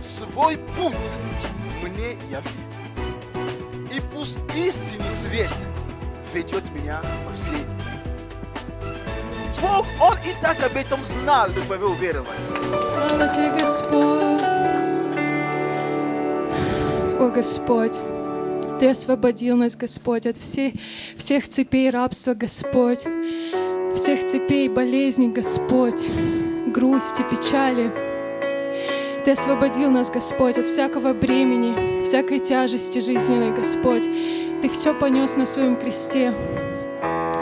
свой путь мне яви. И пусть истинный свет ведет меня по всей. Бог, Он и так об этом знал, до твоего уверования. Слава Тебе, Господь! О, Господь! Ты освободил нас, Господь, от всех цепей рабства, Господь, всех цепей болезней, Господь, грусти, печали. Ты освободил нас, Господь, от всякого бремени, всякой тяжести жизненной, Господь. Ты все понес на своем кресте.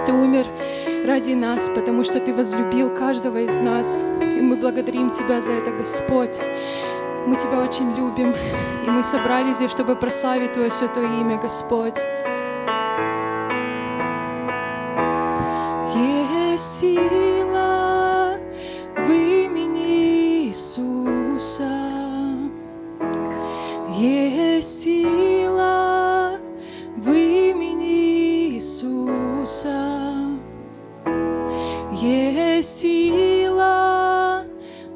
Ты умер ради нас, потому что Ты возлюбил каждого из нас. И мы благодарим Тебя за это, Господь. Мы Тебя очень любим, и мы собрались здесь, чтобы прославить Твое святое имя, Господь. Есть сила в имени Иисуса. Есть сила в имени Иисуса. Есть сила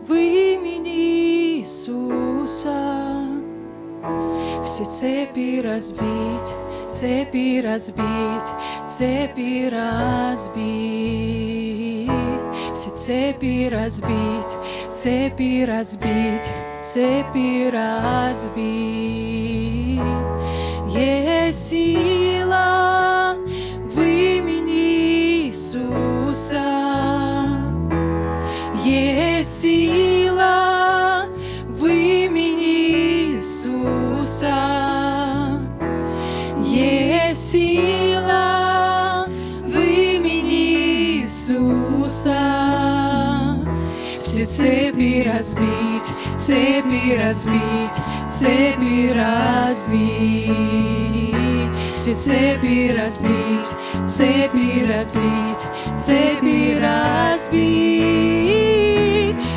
в имени Иисуса. Все цепи разбить, цепи разбить, цепи разбить. Все цепи разбить, цепи разбить, цепи разбить. Есть сила в имени Иисуса. Есть сила в имени Иисуса. Есть сила в имени Иисуса. Все цепи разбить, цепи разбить, цепи разбить. Все цепи разбить, цепи разбить, цепи разбить.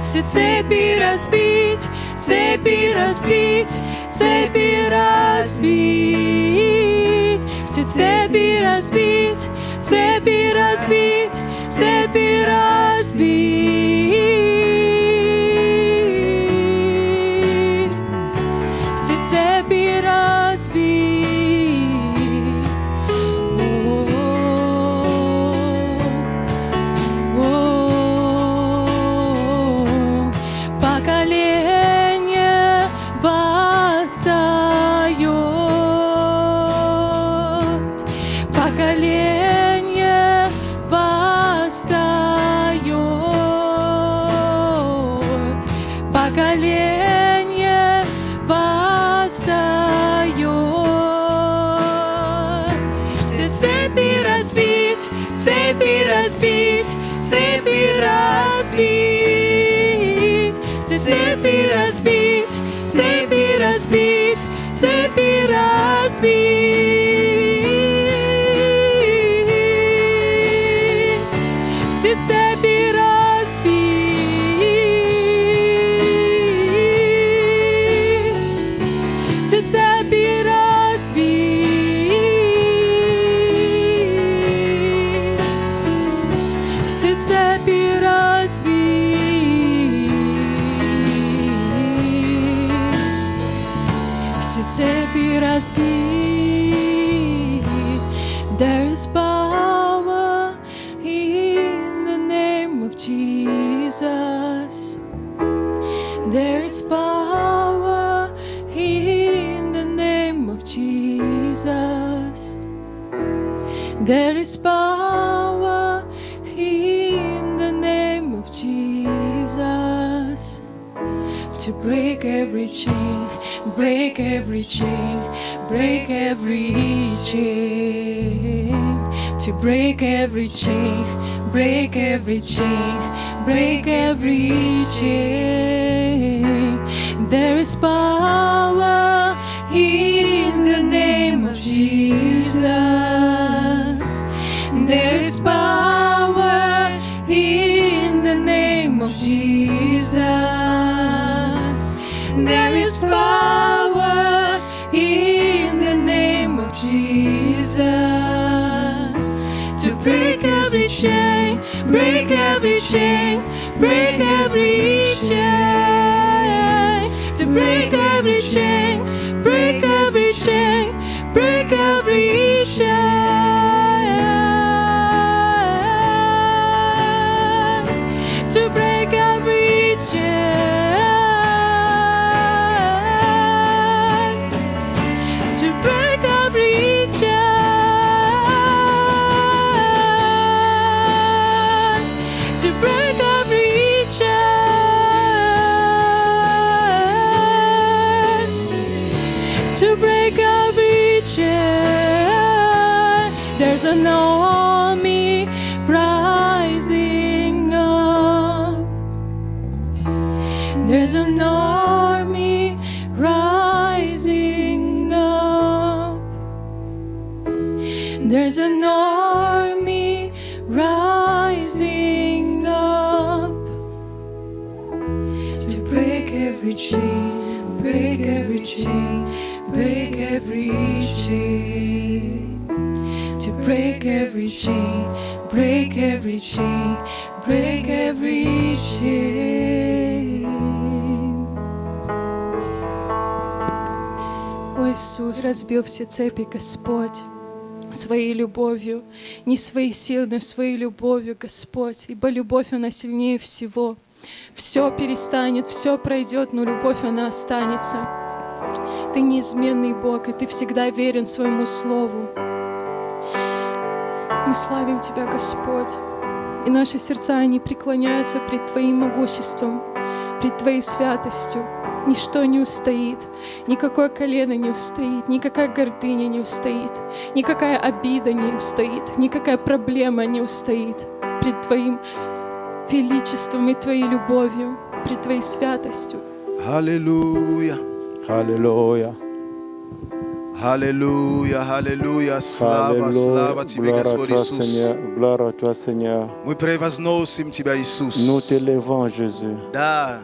Все цепи разбить, цепи разбить, цепи разбить. Все цепи разбить, цепи разбить, цепи разбить. Все цепи разбить. Поколение восстает, поколение восстает, поколение восстает. Все цепи разбить, цепи разбить, цепи разбить. Все цепи разбить, цепи разбить, цепи разбить. Все цепи разбить. Все цепи разбить. Все цепи разбить. Все цепи разбить. There is power in the name of Jesus. There is power in the name of Jesus. There is power in the name of Jesus. To break every chain, break every chain, break every chain. To break every chain, break every chain, break every chain. There is power in the name of Jesus. There is power in the name of Jesus. There is power in the name of Jesus. To break every chain, break every chain, break every chain. to break every chain, break every chain, break every chain, to break every chain, to break every chain, to break every chain, to break every chain. There's an army rising up. There's an army rising up. There's an army rising up to break every chain, break every chain, break every chain, to break every chain, break every chain, break every chain. О Иисус, разбил все цепи, Господь, своей любовью, не своей силой, но своей любовью, Господь, ибо любовь, она сильнее всего. Все перестанет, все пройдет, но любовь, она останется. Ты неизменный Бог, и Ты всегда верен своему Слову. Мы славим Тебя, Господь, и наши сердца, они преклоняются пред Твоим могуществом, пред Твоей святостью. Ничто не устоит, никакое колено не устоит, никакая гордыня не устоит, никакая обида не устоит, никакая проблема не устоит пред Твоим величеством и Твоей любовью, пред Твоей святостью. Аллилуйя. Alléluia. Alléluia, alléluia, слава, слава Тебе, Gloire à Господь toi, Иисус. Seigneur. Gloire à toi, Seigneur. Мы превозносим Тебя, Иисус. Nous t'élevons, Jésus. Да,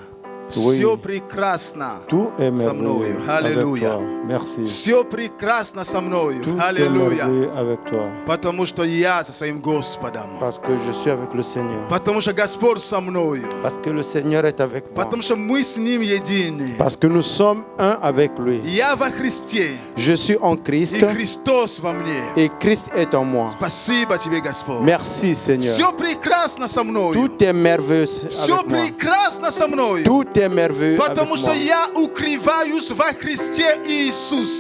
Oui. все прекрасно Tout est со мною. merveilleux avec Аллилуйя. toi. Merci. Все прекрасно со мною. Tout est Аллилуйя. merveilleux avec toi. Потому что я со своим Господом. Parce que je suis avec le Seigneur. Потому что Господь со мною. Parce que le Seigneur est avec moi. Потому что мы с Ним едины. Parce que nous sommes un avec lui. Я во Христе, Je suis en и Christ Христос во мне. et Christ est en moi. Спасибо Тебе, Господь. Merci, Seigneur. Все прекрасно со мною. Tout est merveilleux Все avec moi. прекрасно со мною. Tout est merveilleux avec Потому что moi. я укрываюсь во Христе Иисусе.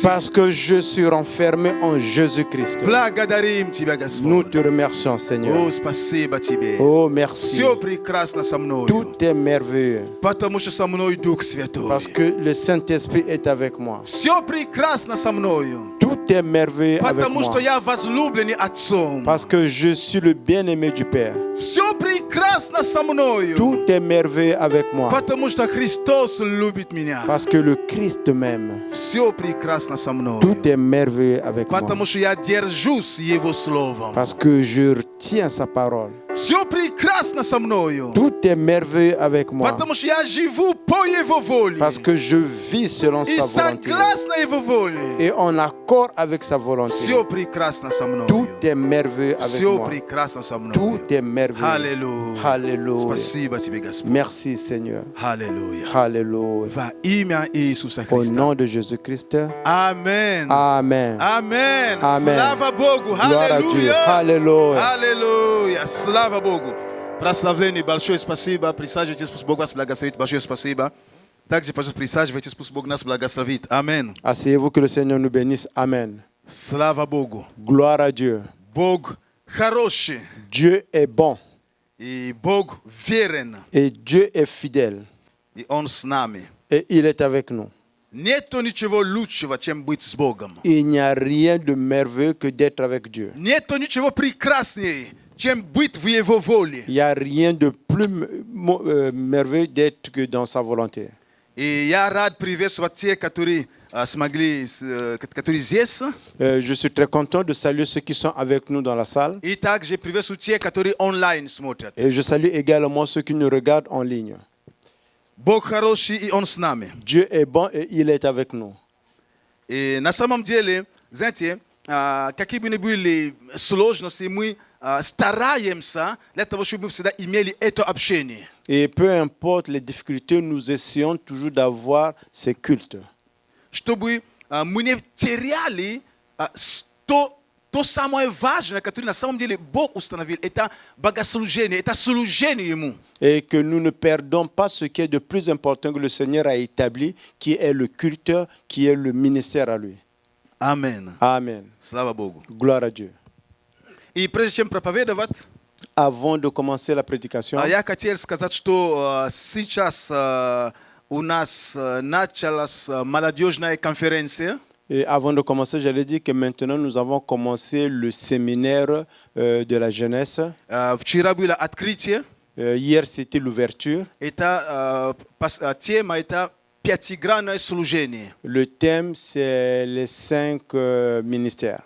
Parce que je suis renfermé en Jésus-Christ. Благодарим Тебя, Nous Господь. te remercions, Seigneur. О, спасибо Тебе. Oh, merci. Все прекрасно со мною. Tout est merveilleux. Потому что со мной Дух Святой. Parce que le Saint-Esprit est avec moi. Все прекрасно со мною. Tout est merveilleux avec Потому moi. что я возлюбленный Отцом. Parce que je suis le bien-aimé du Père. Все прекрасно со мною. Tout est merveilleux avec moi. Потому что Христос любит меня. Parce que le Christ m'aime. Все прекрасно со мною. Tout est merveilleux avec moi. Потому что я держусь Его Словом. Parce que je retiens sa parole. Все прекрасно со мною. Tout est merveilleux avec moi. Потому что я живу по Его воле. Parce que je vis selon И sa volonté. согласно Его воле. Et en accord avec sa volonté. Все прекрасно со мною. Tout est merveilleux avec Все moi. прекрасно со мной. Tout est merveilleux. Аллилуйя. Alléluia. Спасибо Тебе, Господь. Merci, Seigneur. Аллилуйя. Alléluia. Во имя Иисуса Au Христа. nom de Jésus-Christ. Amen. Amen. Amen. Amen. Слава Богу. Gloire à Dieu. Аллилуйя. Alléluia. Аллилуйя. Слава Богу. Прославление, большое спасибо. Присаживайтесь, пусть Бог вас благословит. Большое спасибо. Также, пожалуйста, присаживайтесь, пусть Бог нас благословит. Амин. Asseyez-vous, que le Seigneur nous bénisse. Amen. Слава Богу. Gloire à Dieu. Бог хороший. Dieu est bon И Бог верен. et Dieu est fidèle И Он с нами. et il est avec nous. Нету ничего лучшего, чем быть с Богом. Il n'y a rien de merveilleux que d'être avec Dieu. Нету ничего прекраснее, чем быть в Его воле. Il n'y a rien de plus merveilleux d'être que dans sa volonté. И я рад приветствовать тех, которые смогли, которые здесь. Je suis très content de saluer ceux qui sont avec nous dans la salle. И также приветствую тех, которые онлайн смотрят. Et je salue également ceux qui nous regardent en ligne. Бог хороший, и Он с нами. Dieu est bon et il est avec nous. И на самом деле, знаете, какие бы ни были сложности, мы стараемся для того, чтобы мы всегда имели это общение. Et peu importe les difficultés, nous essayons toujours d'avoir ces cultes. Чтобы мы не теряли то самое важное, которое на самом деле Бог установил. Это богослужение, это служение Ему. Et que nous ne perdons pas ce qui est de plus important que le Seigneur a établi, qui est le culte, qui est le ministère à lui. Амен. Amen. Слава Богу. Gloire à Dieu. И прежде чем проповедовать, Avant de commencer la prédication, я хотел сказать, что сейчас у нас началась молодежная конференция. et avant de commencer, j'allais dire que maintenant nous avons commencé le séminaire de la jeunesse. Вчера было открытие. Hier, c'était l'ouverture. Это тема, это пятигранное служение. Le thème, c'est les 5 ministères.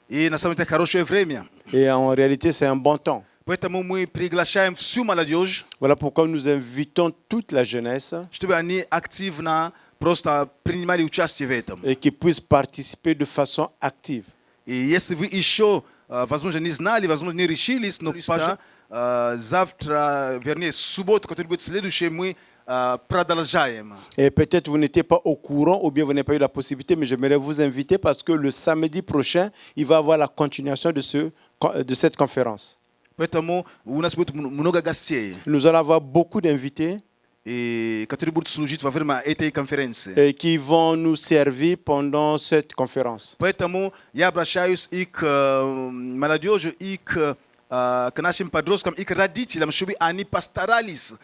И на самом деле хорошее время. Et en réalité, c'est un bon temps. Поэтому мы приглашаем всю молодежь, Voilà pourquoi nous invitons toute la jeunesse чтобы они активно просто принимали участие в этом. et qu'ils puissent participer de façon active. И если вы еще, возможно, не знали, возможно, не решились, но завтра, вернее, субботу, которая будет следующей, мы продолжаем. Et peut-être vous n'étiez pas au courant ou bien vous n'avez pas eu la possibilité, mais j'aimerais vous inviter parce que le samedi prochain, il va y avoir la continuation de cette conférence. Поэтому у нас будет много гостей, Nous allons avoir beaucoup d'invités и которые будут служить во время этой конференции. et qui vont nous servir pendant cette conférence. Поэтому я обращаюсь и к молодежи, и к нашим подросткам, и к родителям, чтобы они постарались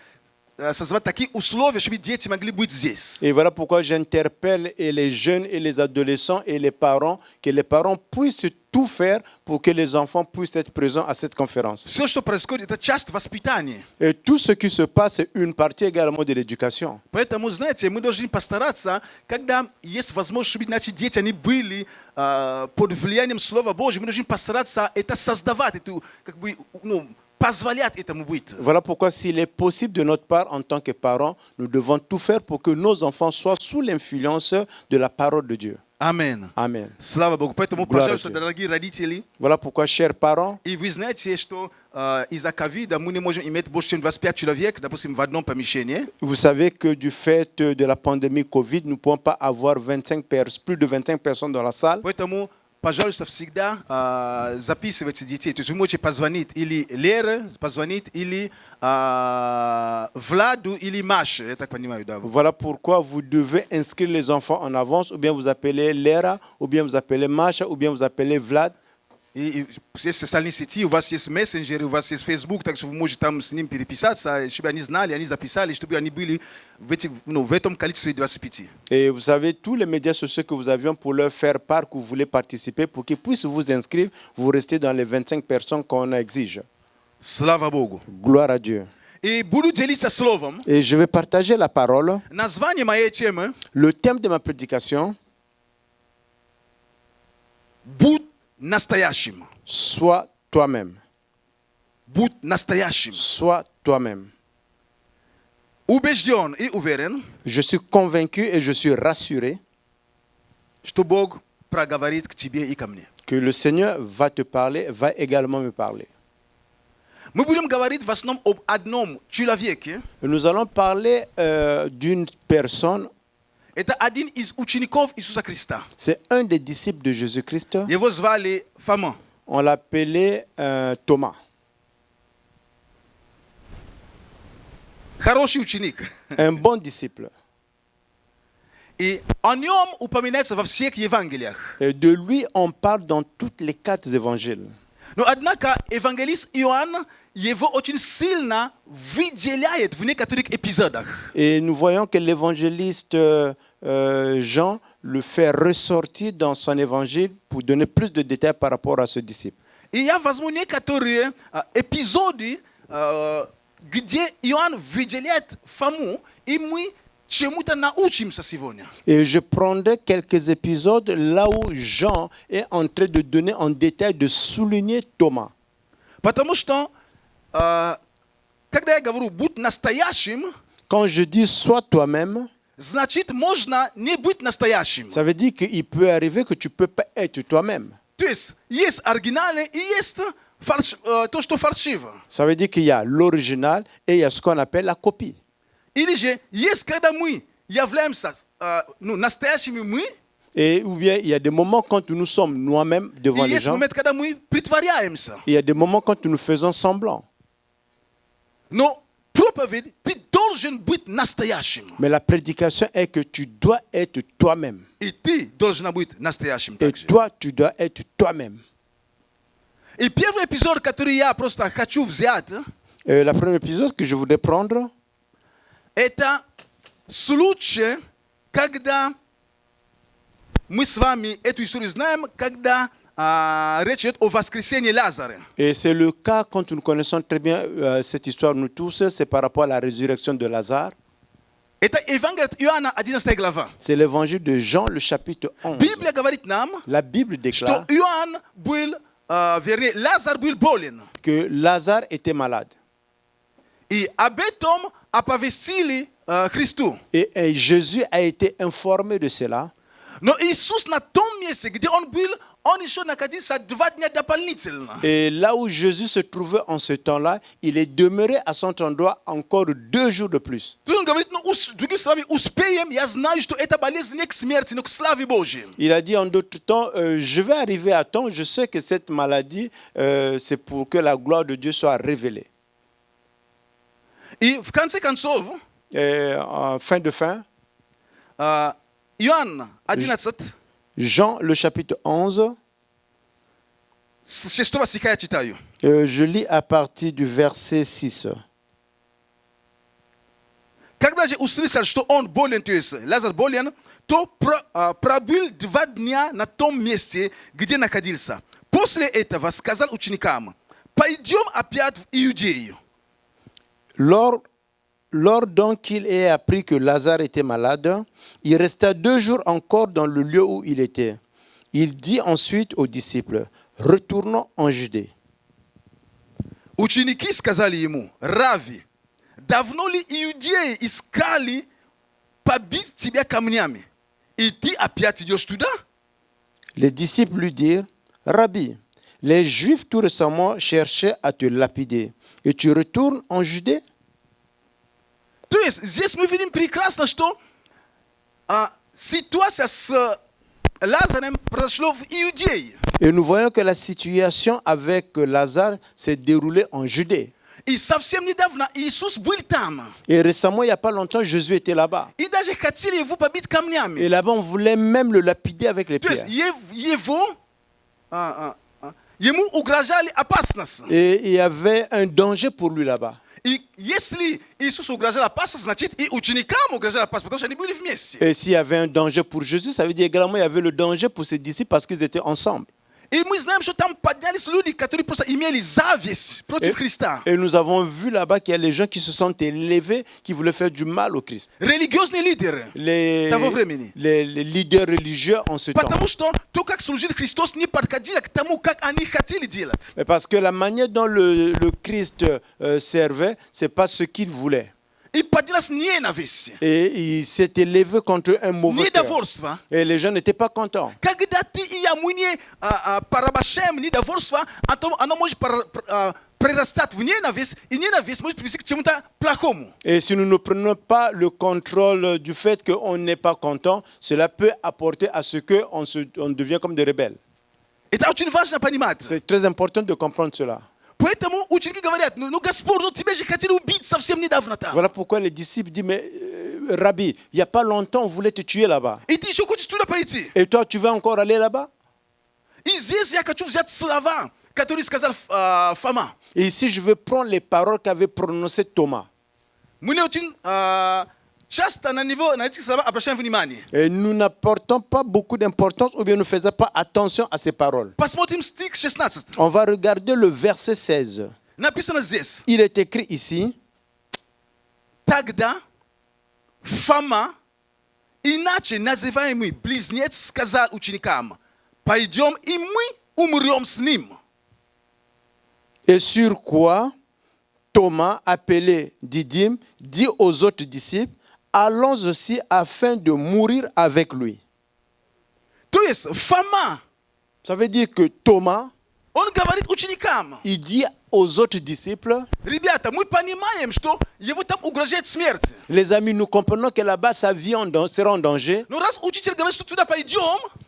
создавать такие условия, чтобы дети могли быть здесь. Et voilà pourquoi j'interpelle et les jeunes et les adolescents et les parents, que les parents puissent tout faire pour que les enfants puissent être présents à cette conférence. Все, что происходит, это часть воспитания. Et tout ce qui se passe est une partie également de l'éducation. Поэтому, знаете, мы должны постараться, когда есть возможность, чтобы наши дети они были под влиянием Слова Божьего, мы должны постараться это создавать, эту, как бы, позволять этому быть. Voilà pourquoi s'il est possible de notre part en tant que parents, nous devons tout faire pour que nos enfants soient sous l'influence de la parole de Dieu. Amen. Amen. Слава Богу. Поэтому, пожалуйста, дорогие родители, Voilà pourquoi, chers parents, и вы знаете, что из-за ковида мы не можем иметь больше, чем 25 человек, допустим, в одном помещении. vous savez que du fait de la pandémie Covid, nous ne pouvons pas avoir plus de 25 personnes dans la salle. Поэтому, пожалуйста, всегда записывайте детей. То есть вы можете позвонить или Лере, позвонить или Владу, или Маше, я так понимаю, да. Voilà pourquoi vous devez inscrire les enfants en avance, ou bien vous appelez Lera, ou bien vous appelez Masha, ou bien vous appelez Vlad. И есть социальные сети, у вас есть мессенджеры, у вас есть Facebook, так что вы можете там с ним переписаться, чтобы они знали, они записали, чтобы они были в этом количестве 25. Et vous savez, tous les médias sociaux que vous aviez pour leur faire part que vous voulez participer, pour qu'ils puissent vous inscrire, vous restez dans les 25 personnes qu'on exige. Слава Богу. Gloire à Dieu. И буду делиться словом. Et je vais partager la parole. Название моей темы Le thème de ma prédication, «Будь настоящим». sois toi-même. Будь настоящим. Sois toi-même. Убежден и уверен, Je suis convaincu et je suis rassuré что Бог проговорит к тебе и ко мне. que le Seigneur va te parler, va également me parler. Мы будем говорить в основном об одном человеке. Nous allons parler d'une personne. Это один из учеников Иисуса Христа. C'est un des disciples de Jésus-Christ. Его звали Фома. On l'appelait Thomas. Хороший ученик. Un bon disciple. И о нем упоминается во всех Евангелиях. Et de lui, on parle dans toutes les 4 évangiles. Но однако евангелист Иоанн его очень сильно выделяет в некоторых эпизодах. Et nous voyons que l'évangéliste Jean le fait ressortir dans son évangile pour donner plus de détails par rapport à ce disciple. И я возьму некоторые эпизоды, где Иоанн выделяет Фому, и мы чему-то научимся сегодня. Et je prendrai quelques épisodes là où Jean est en train de donner en détail, de souligner Thomas. Потому что, когда я говорю «будь настоящим», Quand je dis sois toi-même, значит, можно не быть настоящим. ça veut dire qu'il peut arriver que tu ne peux pas être toi-même. То есть оригинальное и есть то, что фальшиво. Ça veut dire qu'il y a l'original et il y a ce qu'on appelle la copie. Или же есть, когда мы являемся настоящими мы, Et ou bien il y a des moments quand nous sommes nous-mêmes devant и les есть gens. момент, когда мы притворяемся. Il y a des moments quand nous faisons semblant. Но проповедь, ты должен быть настоящим. Mais la prédication est que tu dois être toi-même. И ты должна быть настоящим Et также. toi, tu dois être toi-même. И первый эпизод, который я просто хочу взять, Le premier épisode que je voudrais prendre, это случай, когда мы с вами эту историю знаем, когда речь идет о воскресении Лазаря. et c'est le cas quand nous connaissons très bien cette histoire, nous tous, c'est par rapport à la résurrection de Lazare. Это Евангелие от Иоанна, 11 глава. C'est l'évangile de Jean, le chapitre 11. Библия говорит нам, La Bible что déclare Иоанн был, вернее, Лазарь был болен. que Lazare était malade. И об этом оповестили Христу. Et Jésus a été informé de cela. Но Иисус на том месте, где он был, он еще находился 2 дня дополнительно. Et là où Jésus se trouvait en ce temps-là, il est demeuré à son endroit encore 2 jours de plus. Тут он говорит, другими словами, успеем, я знаю, что эта болезнь не к смерти, но к славе Божьей. Il a dit en d'autres temps, je vais arriver à temps, je sais que cette maladie, c'est pour que la gloire de Dieu soit révélée. И в конце концов, Et en fin de fin, Иоанн 11, Jean, le chapitre 11, с 6 стиха я читаю. je lis à partir du verset 6. Когда же услышал, что он болен, то есть Лазарь болен, то пробыл 2 дня на том месте, где находился. После этого сказал ученикам, пойдем опять в Иудею. Lors donc qu'il ait appris que Lazare était malade, il resta 2 jours encore dans le lieu où il était. Il dit ensuite aux disciples, retournons en Judée. Ученики сказали ему, Рави, давно ли иудеи искали побить тебя камнями? И ты опять идешь туда? Les disciples lui dirent, Rabbi, les Juifs tout récemment cherchaient à te lapider, et tu retournes en Judée? То есть здесь мы видим прекрасно, что ситуация с Лазарем произошла в Иудее. Et nous voyons que la situation avec Lazare s'est déroulée en Judée. И совсем недавно Иисус был там. Et récemment, il n'y a pas longtemps, Jésus était là-bas. И даже хотели его побить камнями. Et là-bas, on voulait même le lapider avec les То есть pierres. ему угрожали опасность. Et il y avait un danger pour lui là-bas. И если Иисус угрожал опасность, значит и ученикам угрожали опасность, потому что они были вместе. Et s'il y avait un danger pour Jésus, ça veut dire également qu'il y avait le danger pour ses disciples parce qu'ils étaient ensemble. И мы знаем, что там поднялись люди, которые просто имели зависть против Христа. Et nous avons vu là-bas qu'il y a les gens qui se sont élevés, qui voulaient faire du mal au Christ. Религиозные лидеры того времени. Les leaders religieux en ce temps. Потому что то, как служил Христос, не подходило к тому, как они хотели делать. Parce que la manière dont le Christ servait, ce n'est pas ce qu'il voulait. И поднялась ненависть, Et il s'est élevé contre un mauvais cœur. недовольство. Et les gens n'étaient pas contents. Когда ты и я, мы не порабощаем недовольство, оно может прирастать в ненависть, и ненависть может привести к чему-то плохому. Et si nous ne prenons pas le contrôle du fait qu'on n'est pas content, cela peut apporter à ce qu'on devient comme des rebelles. Это очень важно понимать. C'est très important de comprendre cela. Поэтому ученики говорят, ну Господь, ну тебя же хотели убить совсем недавно там. Voilà pourquoi les disciples disent, mais Rabbi, il n'y a pas longtemps, on voulait te tuer là-bas. И ты еще хочешь туда пойти. Et toi, tu vas encore aller là-bas? И здесь я хочу взять слова, которые сказал Фома. Et ici, je veux prendre les paroles qu'avait prononcées Thomas. Мы не очень часто на этих слова обращаем внимание. Et nous n'apportons pas beaucoup d'importance ou bien nous ne faisons pas attention à ces paroles. Посмотрим стих 16. On va regarder le verset 16. Написано здесь. Il est écrit ici, Тогда Фома, иначе называемый близнец, сказал ученикам, пойдем и мы умрем с ним. et sur quoi Thomas, appelé Didyme, dit aux autres disciples, allons aussi afin de mourir avec lui. То есть Фома, Ça veut dire que Thomas, Он говорит ученикам: il dit aux autres disciples, ребята, мы понимаем, что его там угрожает смерть. les amis, nous comprenons que là-bas, sa vie sera en danger. Но раз учитель говорит, что туда пойдем,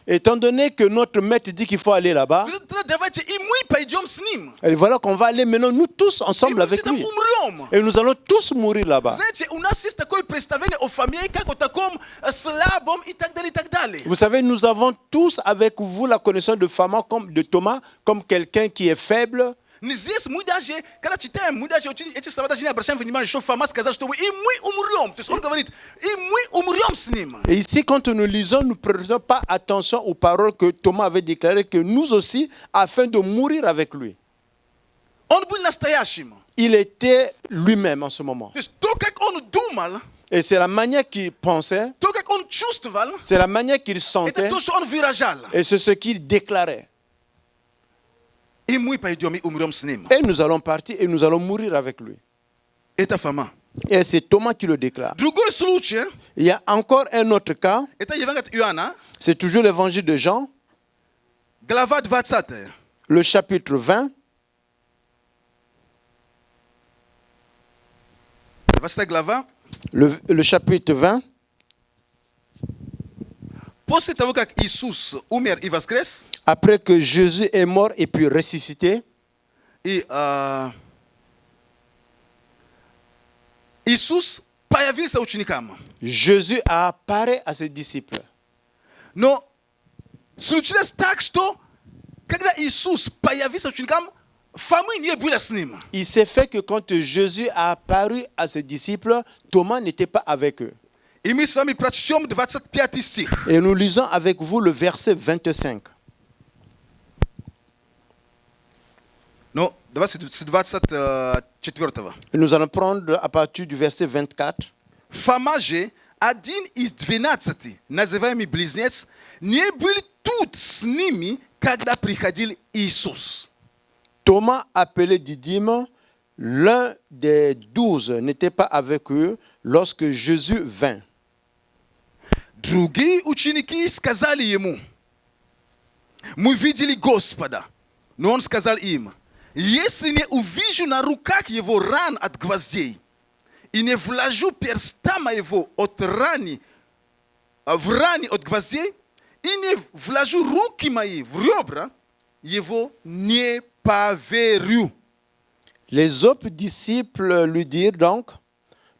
Étant donné que notre maître dit qu'il faut aller là-bas, тогда давайте и мы пойдем с ним. et voilà qu'on va aller maintenant, nous tous И ensemble мы все avec там lui. умрем. Et nous allons tous mourir là-bas. Знаете, у нас есть такое представление о Фоме, как о таком слабом и так далее, и так далее. Vous savez, nous avons tous avec vous la connaissance de Thomas comme quelqu'un qui est faible. Здесь мы даже, когда читаем, мы даже эти слова даже не обращаем внимания, что Фома сказал, что и мы умрем. То есть он говорит, и мы умрем с ним. Et ici, quand nous lisons, nous ne prêtons pas attention aux paroles que Thomas avait déclarées, que nous aussi, afin de mourir avec lui. Он был настоящим. Il était lui-même en ce moment. То есть то, как он думал, Et c'est la manière qu'il pensait, то, как он чувствовал, c'est la manière qu'il это sentait, то, что он выражал. et c'est ce qu'il déclarait. И мы пойдем и умрем с ним. Et nous allons partir et nous allons mourir avec lui. Это Фома. Et c'est Thomas qui le déclare. Другой случай, Il y a encore un autre cas, это Евангелие от Иоанна, c'est toujours l'évangile de Jean, глава 20. le chapitre 20, 20 глава. le chapitre 20. После того, как Иисус умер и воскрес, Après que Jésus est mort et puis ressuscité, и Иисус появился ученикам. Jésus apparaît à ses disciples. Но случилось так, что когда Иисус появился ученикам, Фомы не было с ним. Il s'est fait que quand Jésus a apparu à ses disciples, Thomas n'était pas avec eux. И мы с вами прочтем 25 стих. Et nous lisons avec vous le verset 25. Ну, 24. Et nous allons prendre à partir du verset 24. Фома же, один из 12, называемый Близнец, не был тут с ними, когда приходил Иисус. Thomas, appelé Didyme, l'un des 12, n'était pas avec eux lorsque Jésus vint. Другие ученики сказали ему: мы видели Господа. Но он сказал им: если не увижу на руках его ран от гвоздей, и не вложу перста моего в ране от гвоздей, и не вложу руки мои в ребра, его не поверю. Les autres disciples lui dirent donc,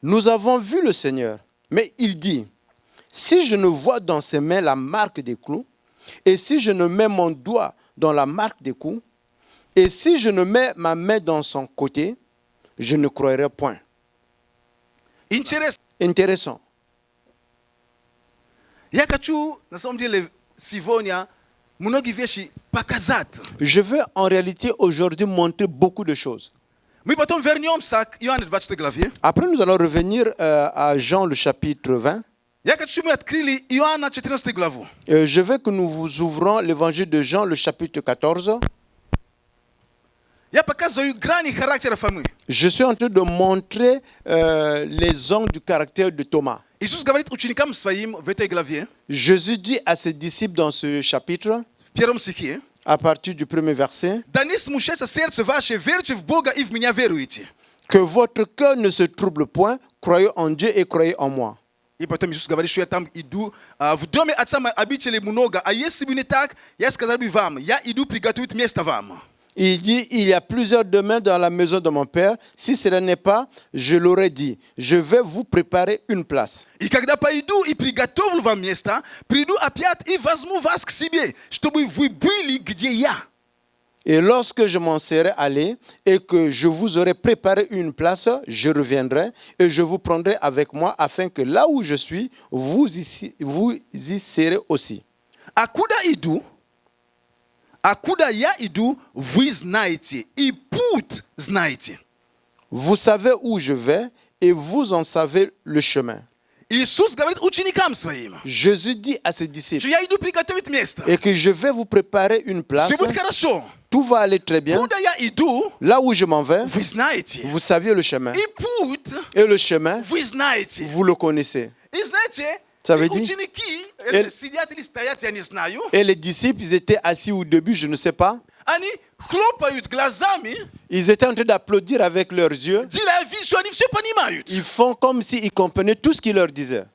nous avons vu le Seigneur. Mais il dit, si je ne vois dans ses mains la marque des clous, et si je ne mets mon doigt dans la marque des coups, et si je ne mets ma main dans son côté, je ne croirai point. Интересно. Intéressant. Я хочу, на самом деле, сегодня многие вещи показать. Je veux en réalité aujourd'hui montrer beaucoup de choses. Мы потом вернемся к Иоанну 20 главе. Après, nous allons revenir à Jean le chapitre 20. Я хочу, мы открыли Иоанна 14 главу. Je veux que nous vous ouvrons l'évangile de Jean le chapitre 14. Я показываю грани характера Фомы. Je suis en train de montrer les angles du caractère de Thomas. Иисус говорит ученикам своим в этой главе, Jésus dit à ses disciples dans ce chapitre, в первом стихе: à partir du premier verset, «Да не смущается сердце ваше, верьте в Бога и в меня веруйте». que votre cœur ne se trouble point, croyez en Dieu et croyez en moi. И потом Иисус говорит, что я там иду, в доме отца моего обителей много, а если бы не так, я сказал бы вам, я иду приготовить место вам. Il dit, il y a plusieurs demeures dans la maison de mon Père. Si cela n'est pas, je l'aurais dit. Je vais vous préparer une place. И когда пойду и приготовлю вам место, приду опять и возьму вас к себе, чтобы вы были, где я. Et lorsque je m'en serai allé et que je vous aurai préparé une place, je reviendrai et je vous prendrai avec moi afin que là où je suis, vous y serez aussi. А куда я иду, вы знаете, и путь знаете. Vous savez où je vais et vous en savez le chemin. Иисус говорит ученикам своим, Jésus dit à ses что disciples я иду приготовить место. et que je vais vous préparer une place. Все будет хорошо. Tout va aller très bien. Куда я иду, Là où je m'en vais, вы знаете. vous saviez le chemin. И путь Et le chemin, вы знаете. vous le connaissez. И знаете, Ça veut и dire- ученики, Et- сидят или стоят, я не знаю, Et les disciples, ils étaient assis au début, je ne sais pas. они хлопают глазами, Ils étaient en train d'applaudir avec leurs yeux. делая вид, что они все понимают. Ils font comme s'ils comprenaient tout ce qu'il leur disait.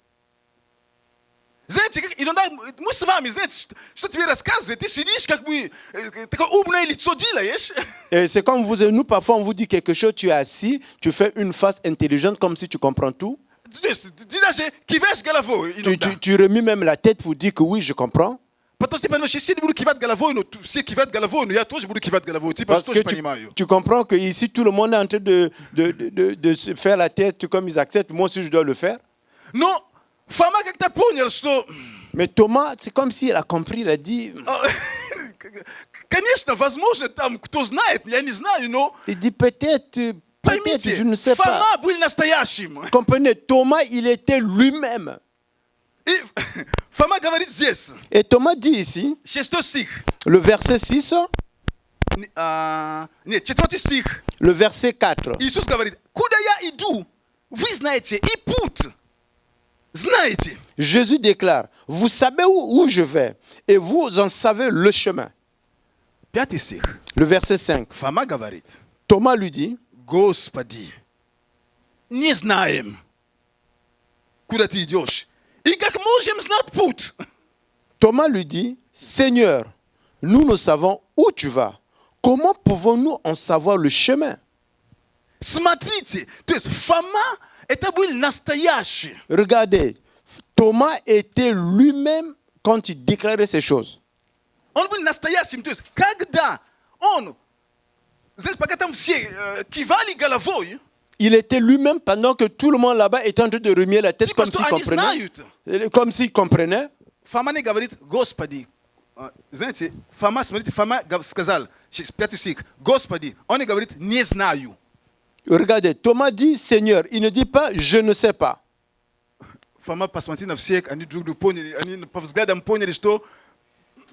Знаете, иногда мы с вами, знаете, что тебе рассказывают, ты сидишь, как бы, такое умное лицо делаешь, Et c'est comme vous et nous, parfois on vous dit quelque chose, tu es assis, tu fais une face intelligente comme si tu comprends tout. то есть ты даже киваешь головой иногда. Tu remues même la tête pour dire que oui, je comprends. Потому что ты понимаешь, если я не буду кивать головой, но все кивают головой, но я тоже буду кивать головой, типа, Parce что que же понимаю. tu comprends que ici tout le monde est en train de se faire la tête comme ils acceptent, moi aussi je dois le faire. Но Фома как-то понял, что, Mais Thomas, c'est comme s'il a compris, il a dit, конечно, возможно, там кто знает, я не знаю, но il dit peut-être, поймите, je ne sais pas. Фома был настоящим. Comprenez, Thomas, il était lui-même. И Фома говорит здесь, Et Thomas dit ici, 6 стих, le verset 6, нет, 4 стих, le verset 4. Иисус говорит, куда я иду, вы знаете, и путь знаете. Jésus déclare, vous savez où je vais et vous en savez le chemin. 5 стих, Le verset 5. Фома говорит, Thomas lui dit, Господи, не знаем, куда ты идешь, и как можем знать путь. Thomas lui dit, Seigneur, nous ne savons où tu vas. Comment pouvons-nous en savoir le chemin? Смотрите, то есть Фома это был настоящий. Regardez, Thomas était lui-même quand il déclarait ces choses. Он был настоящим, то есть когда он, знаете, пока там все кивали головой, Il était lui-même pendant que tout le monde là-bas était en train de remuer la tête типа, comme что s'il они comprenait. знают. Comme s'il comprenait. Фома не говорит, Господи, знаете, Фома, смотрите, Фома сказал, 5 стих, Господи, он не говорит, не знаю. Regardez, Thomas dit Seigneur. Il ne dit pas je ne sais pas. Фома посмотрел на всех, они друг друга поняли, они по взглядам поняли, что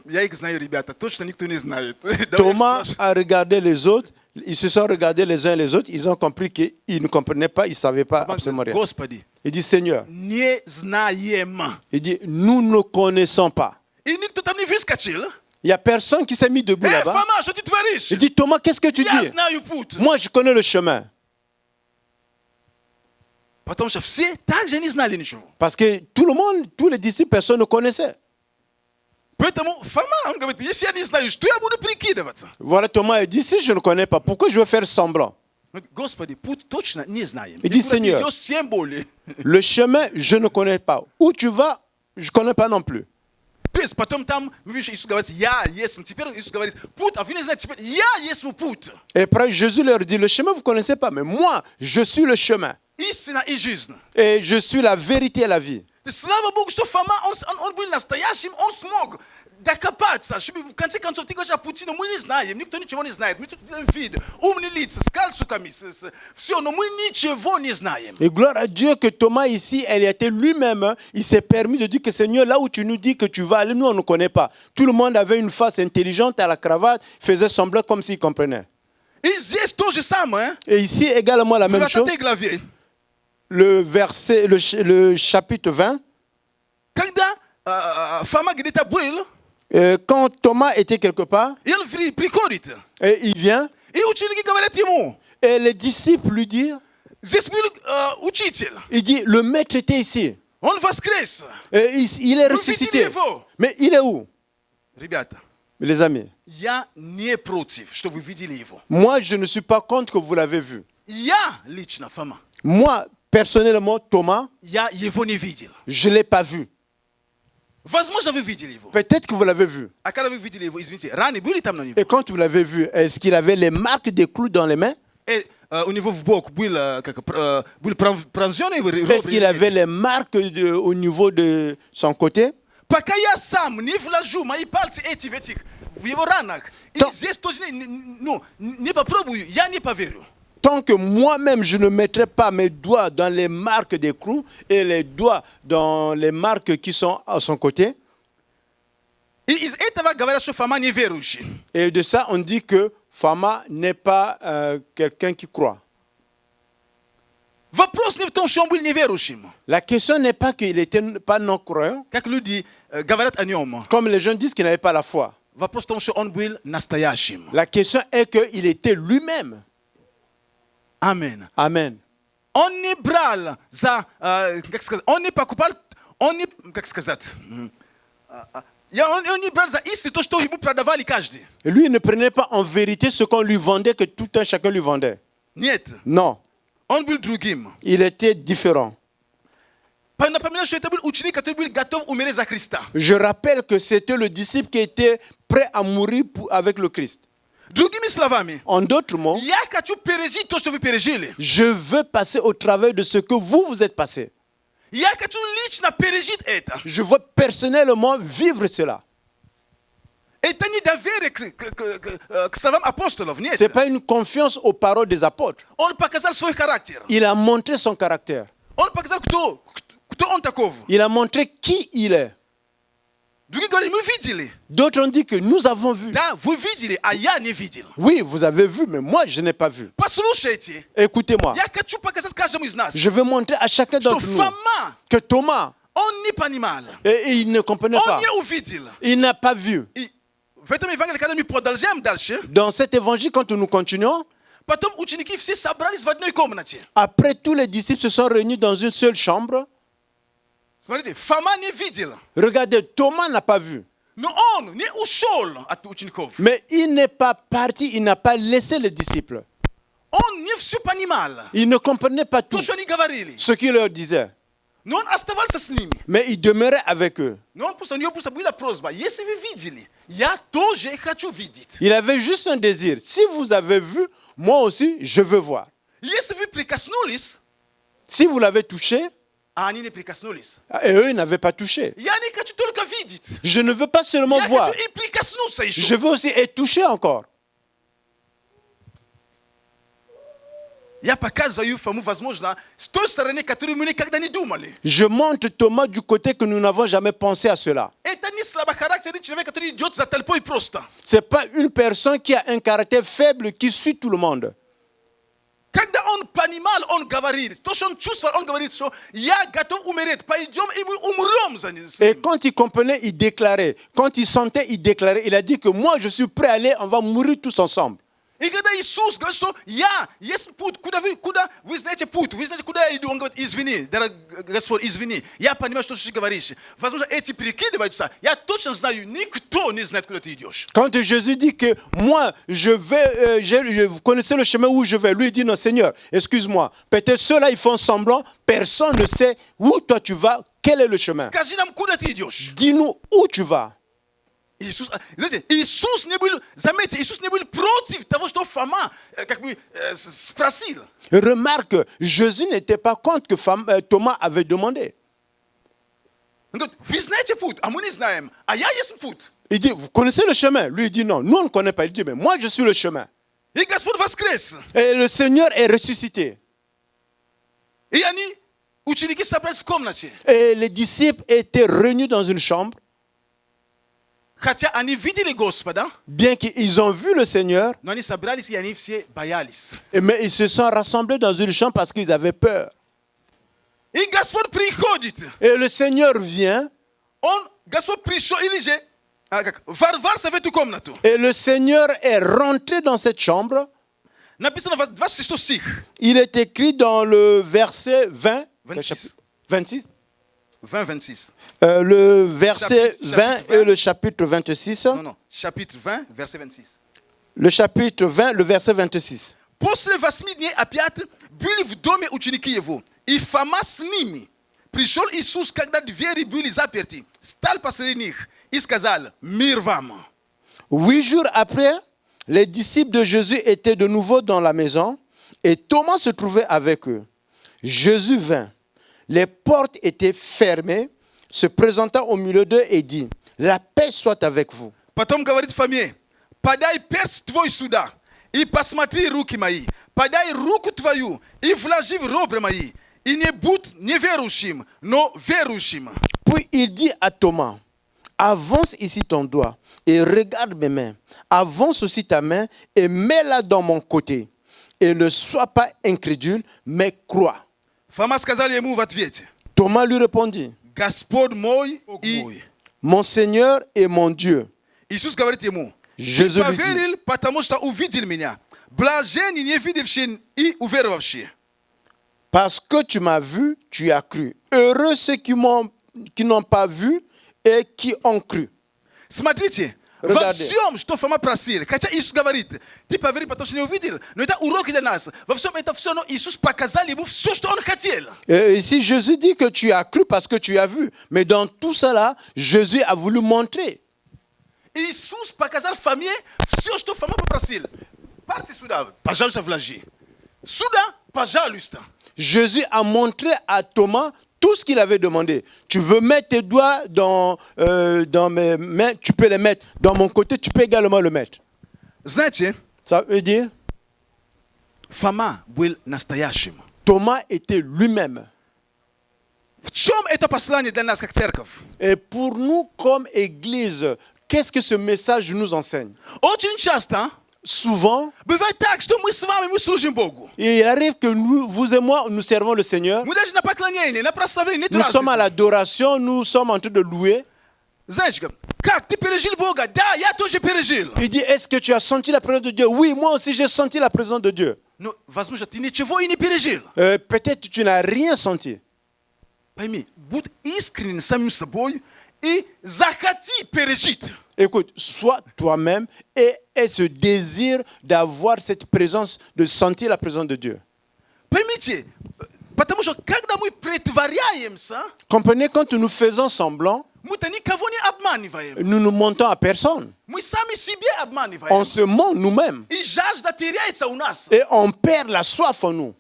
я их знаю, ребята, точно никто не знает. Thomas a regardé les autres. Ils se sont regardés les uns les autres. Ils ont compris qu'ils ne comprenaient pas. Ils ne savaient pas absolument rien. Господи, Il dit Seigneur. не знаем. Il dit nous ne connaissons pas. И никто там не выскочил. Il n'y a personne qui s'est mis debout là-bas. Фома, что ты творишь? Il dit Thomas, qu'est-ce que tu Я dis? знаю путь. Moi, je connais le chemin. Потому что все также не знали ничего. Parce que tout le monde, tous les disciples, personne ne connaissait. Поэтому Фома, он говорит, если я не знаю, что я буду прикидываться? Voilà, Thomas, il dit si je ne connais pas, pourquoi je vais faire semblant? Господи, путь точно не знаем. Il dit, И куда ты Seigneur, идешь, тем более. Le chemin, je ne connais pas. Où tu vas, je ne connais pas non plus. То есть потом там, видишь, Иисус говорит, я есть. Теперь Иисус говорит, путь, а вы не знаете, теперь я есть путь. Et après, Jésus leur dit, le chemin, vous ne connaissez pas, mais moi, je suis le chemin. Истина и жизнь. Et je suis la vérité et la vie. То есть, слава Богу, что Фома, он был настоящим, он смог докопаться. Чтобы в конце концов, ты говоришь о пути, но мы не знаем, никто ничего не знает. Мы тут делаем вид, умные лица, с галстуками, все, но мы ничего не знаем. Et gloire à Dieu que Thomas ici, elle était lui-même, hein, il s'est permis de dire que Seigneur, là où tu nous dis que tu vas aller, nous on ne connaît pas. Tout le monde avait une face intelligente à la cravate, faisait semblant comme s'il comprenait. И здесь то же самое. Et ici également la même chose. Le verset, le chapitre 20. Когда Фома где-то был, quand Thomas était quelque part, и он приходит, et il vient, и ученики говорят ему, et les disciples lui disent, здесь был учитель, il dit, le maître était ici. он воскрес. Et il est Вы ressuscité. видели его? Mais il est où? Ребята, Les amis, я не против, что вы видели его. moi je ne suis pas contre que vous l'avez vu. Я лично, Фома, Moi, personnellement, Thomas, я его не видел. je ne l'ai pas vu. Возможно, вы видели его. Peut-être que vous l'avez vu. А когда вы видели его, извините, раны были там на него? Et quand vous l'avez vu, est-ce qu'il avait les marques des clous dans les mains? У него в бок был пронзенный Est-ce qu'il avait les marques au niveau de son côté? Пока я сам не вложу мои пальцы эти в его ранах, и здесь тоже не попробую, я не поверю. Tant que moi-même je ne mettrai pas mes doigts dans les marques des clous et les doigts dans les marques qui sont à son côté. И из этого говорят, что Фома неверующий. Et de ça, on dit que Fama n'est pas quelqu'un qui croit. Вопрос не в том, что он был неверующим. La question n'est pas qu'il n'était pas non-croyant. Как люди говорят о нем. Comme les gens disent qu'il n'avait pas la foi. Вопрос в том, что он был настоящим. La question est qu'il était lui-même. Амен. Amen. Он не брал за, как сказать, он не покупал, он не, как сказать, он не брал за истину то, что ему продавали каждый. Lui, il ne prenait pas en vérité ce qu'on lui vendait, que tout un chacun lui vendait. Нет, Non, он был другим. il était différent. Напоминаю, что это был ученик, который был готов умереть за Христа. Je rappelle que c'était le disciple qui était prêt à mourir avec le Christ. Другими словами, En d'autres mots, я хочу пережить то, что вы пережили. je veux passer au travers de ce que vous êtes passé. Я хочу лично пережить это. Je veux personnellement vivre cela. Это не доверие к словам апостолов, нет. Ce n'est pas une confiance aux paroles des apôtres. Он показал свой характер. Il a montré son caractère. Он показал, кто он таков. Il a montré qui il est. Другие говорят, мы видели. D'autres ont dit que nous avons vu. Да, вы видели, а я не видел. Oui, vous avez vu, mais moi, je n'ai pas vu. Послушайте, Écoutez-moi. я хочу показать каждому из нас, Je veux montrer à chacun что d'entre nous Фома, que Thomas, он не понимал, et il ne comprenait он pas. не увидел. Il n'a pas vu. И в этом Евангелии, когда мы продолжаем дальше, Dans cet évangile, quand nous continuons, потом ученики все собрались в одной комнате. après tous les disciples se sont réunis dans une seule chambre. Смотрите, Фома не видел, Regardez, Thomas n'a pas vu. но он не ушел от учеников. Mais il n'est pas parti, il n'a pas laissé les disciples. Он не все понимал, Il ne comprenait pas tout то, что они говорили. ce qu'il leur disait. Но он оставался с ними. Mais il demeurait avec eux. Но у него просто была просьба, если вы видели, я тоже хочу видеть. Il avait juste un désir. Si vous avez vu, moi aussi, je veux voir. Если вы прикоснулись, Si vous l'avez touché, а они не прикоснулись, et eux, ils n'avaient pas touché. я не хочу только видеть. Je ne veux pas seulement Я voir, хочу и прикоснуться je еще. veux aussi être touché encore. Я показываю Фому, возможно, с той стороны, которую мы никогда не думали. Je montre Thomas du côté que nous n'avons jamais pensé à cela. Это не слабохарактерный человек, который идет за толпой просто. Ce n'est pas une personne qui a un caractère faible qui suit tout le monde. Когда он понимал, он говорит. То, что он чувствовал, он говорит, что я готов умереть. Пойдем, и мы умрем за ним. Et quand il comprenait, il déclarait. Quand il sentait, il déclarait. Il a dit que moi, je suis prêt à aller, on va mourir tous ensemble. И когда Иисус говорит, что есть путь, куда вы знаете путь, вы знаете, куда я иду, он говорит, извини, дорогой Господь, извини, я понимаю, что ты говоришь. Возможно, эти прикидываются, я точно знаю, никто не знает, куда ты идешь. Quand Jésus dit que moi, vous connaissez le chemin où je vais, lui il dit non, Seigneur, excuse-moi, peut-être ceux-là ils font semblant, personne ne sait où toi tu vas, quel est le chemin. Скажи нам, куда ты идешь. Dis-nous où tu vas. Иисус, знаете, Иисус не был, заметьте, Иисус не был против того, что Фома как бы спросил. Remarque, Jésus n'était pas contre que Thomas avait demandé. Он говорит, вы знаете путь, а мы не знаем, а я есть путь. Il dit, vous connaissez le chemin? Lui il dit non, nous on ne connaît pas. Il dit, mais moi je suis le chemin. И Господь воскрес. Et le Seigneur est ressuscité. И они, ученики, собрались в комнате. Et les disciples étaient réunis dans une chambre. Хотя они видели Господа, Bien qu'ils ont vu le Seigneur, но они собрались, и они все боялись. mais ils se sont rassemblés dans une chambre parce qu'ils avaient peur. И Господь приходит. Et le Seigneur vient, Господь пришел, или же, ворвался в эту комнату. et le Seigneur est rentré dans cette chambre. Написано в 26 стих. Il est écrit dans le verset 20, 26. 26. 20-26. Le verset Chapitre 20 20. et le chapitre 26. Non, chapitre 20, verset 26. Le chapitre 20, le verset 26. После 8 дней опять были в доме ученики его, и Фома с ними. Пришел Иисус, когда двери были заперты, стал посреди них и сказал, мир вам. 8 jours après, les disciples de Jésus étaient de nouveau dans la maison et Thomas se trouvait avec eux. Jésus vint. Les portes étaient fermées, se présenta au milieu d'eux et dit, la paix soit avec vous. Потом говорит Фоме, подай перст твой сюда и посмотри руки мои, подай руку твою и вложи в ребра мои, и не будь неверующим, но верующим. Puis il dit à Thomas, avance ici ton doigt et regarde mes mains. Avance aussi ta main et mets-la dans mon côté. Et ne sois pas incrédule, mais crois. Фома сказал ему в ответе, Thomas lui répondit, Господь мой и mon Seigneur et mon Dieu. Иисус говорит ему, Jésus ты lui dit, поверил, потому что увидел меня. Блаженны не видевшие и уверовавшие. parce que tu m'as vu, tu as cru. Heureux ceux qui n'ont pas vu et qui ont cru. Смотрите, во Regardez. всем, что Фома просил, хотя Иисус говорит, ты поверил, потому что не увидел, но это урок для нас. Во всем это все, но Иисус показал ему все, что он хотел. Ici, Jésus dit que tu as cru parce que tu as vu. Mais dans tout cela, Jésus a voulu montrer. Иисус показал Фоме все, что Фома попросил. Парьте сюда, пожалуйста, вложи. Сюда, пожалуйста. Jésus a montré à Thomas tout ce qu'il avait demandé. Tu veux mettre tes doigts dans mes mains, tu peux les mettre. Dans mon côté, tu peux également le mettre. Знаете, Ça veut dire, Фома был настоящим. Thomas était lui-même. В чем это послание для нас, как церковь? Et pour nous, comme Église, qu'est-ce que ce message nous enseigne? Очень часто Souvent, бывает так, что мы с вами, мы служим Богу. il arrive que nous, vous et moi, nous servons le Seigneur. Мы даже на поклонение, на прославление, нет Nous sommes à разницы. l'adoration, nous sommes en train de louer. Знаешь, как ты пережил Бога? Да, я тоже пережил. Il dit, est-ce que tu as senti la présence de Dieu? Oui, moi aussi j'ai senti la présence de Dieu. Но, возможно, ты ничего и не пережил. Peut-être que tu n'as rien senti. Пойми, будь искренен самим собой и захоти пережить. Écoute, sois toi-même et aie ce désir d'avoir cette présence, de sentir la présence de Dieu. Поймите, потому что когда мы притворяемся, Comprenez, quand nous faisons semblant, мы-то никого не обманываем. nous ne mentons à personne. Мы сами себе On обманываем. se ment nous-mêmes И жажда теряется у нас. et on perd la soif en nous.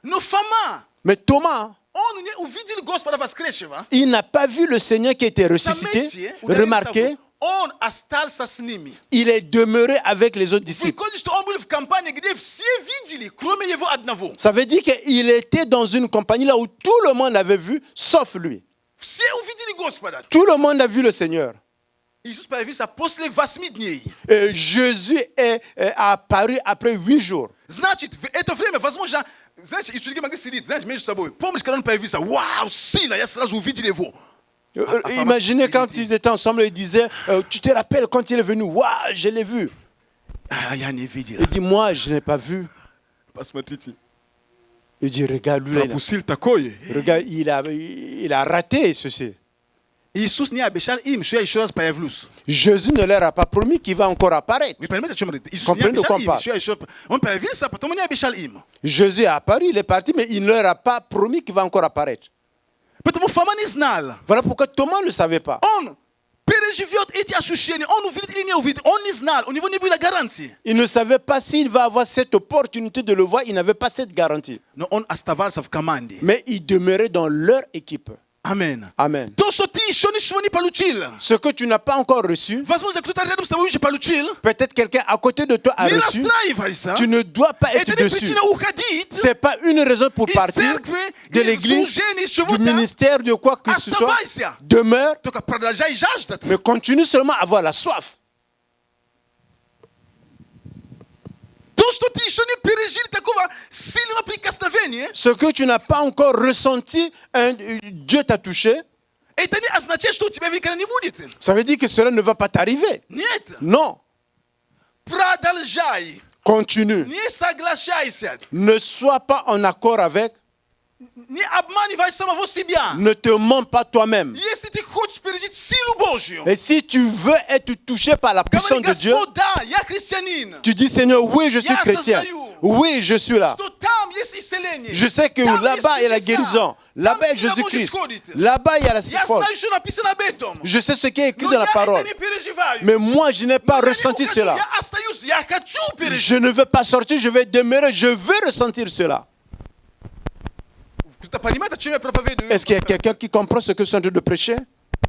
Но Фома, Mais Thomas, он не увидел Господа воскресшего. il n'a pas vu le Seigneur qui était ressuscité. Заметьте, ударите Remarquez, собой, он остался с ними. il est demeuré avec les autres disciples. Выходит, что он был в компании, где все видели, кроме его одного. Ça veut dire qu'il était dans une compagnie là où tout le monde avait vu, sauf lui. Все увидели Господа. Tout le monde a vu le Seigneur. Иисус появился после 8 дней. Et Jésus est apparu après 8 jours. Значит, в это время, возможно, знаете, ученики могли сидеть, знаете, между собой. Помнишь, когда он появился? Вау, сильно, я сразу увидел его. Imaginez quand ils étaient ensemble, ils disaient, tu te rappelles quand il est venu? Waouh, je l'ai vu. А я не видел. Il dit, moi, je n'ai pas vu. Посмотрите. Il dit, regarde, lui, là, Пропустил такое. regarde, il a raté ceci. Иисус не обещал им, что я еще раз появлюсь. Jésus ne leur a pas promis qu'il va encore apparaître. Вы понимаете, о чем говорит? Иисус не Comprenez de quoi обещал on им, parle. что я еще... Он появился, а потом он не обещал им. Jésus est apparu, il est parti, mais il ne leur a pas promis qu'il va encore apparaître. Поэтому Фома не знал. Voilà pourquoi Thomas ne savait pas. Он переживет эти ощущения. Он увидит или не увидит. Он не знал. У него не было гарантии. Il ne savait pas s'il va avoir cette opportunité de le voir, il n'avait pas cette garantie. Но он оставался в команде. Mais il demeurait dans leur équipe. Аминь. Amen. То, что ты еще ничего не получил. Ce que tu n'as pas encore reçu, Возможно, кто-то рядом с тобой уже получил. peut-être quelqu'un à côté de toi a Не reçu. расстраивайся. Tu ne dois pas être Это не dessus. причина уходить. Ce n'est pas une raison pour Из partir церкви, de из l'église, служения, из du чего-то. ministère, de quoi que ce soit. Оставайся. Demeure, Только продолжай жаждать. mais continue seulement à avoir la soif. То, что ты еще не пережил такого сильного прикосновения, Ce que tu n'as pas encore ressenti, Dieu t'a touché, это не означает, что у тебя никогда не будет. ça veut dire que cela ne va pas t'arriver. Нет. Non, Продолжай. continue. Не соглашайся. Ne sois pas en accord avec, Не обманывай самого себя. ne te mens pas toi-même. Если ты хочешь пережить силу Божью, Et si tu veux être touché par la говори, puissance de Dieu, Господь, да, я христианин. tu dis Seigneur, oui, je suis Я chrétien. осознаю. Oui, je suis là. Что там есть исцеление. Je sais que Там là-bas il y a la есть чудеса. guérison. Là-bas il y a Там сила Божья Jésus-Christ. сходит. Là-bas il y a la Я force. знаю, что написано об этом. Je sais ce qui est écrit Но dans la я parole. это не переживаю. Mais moi, je n'ai pas Но я не ressenti ухожу, cela. Я остаюсь, я хочу пережить. Je ne veux pas sortir, je vais demeurer, je veux ressentir cela. Кто-то понимает, о чем я проповедую? Est-ce qu'il y a quelqu'un qui comprend ce que je suis en train de prêcher?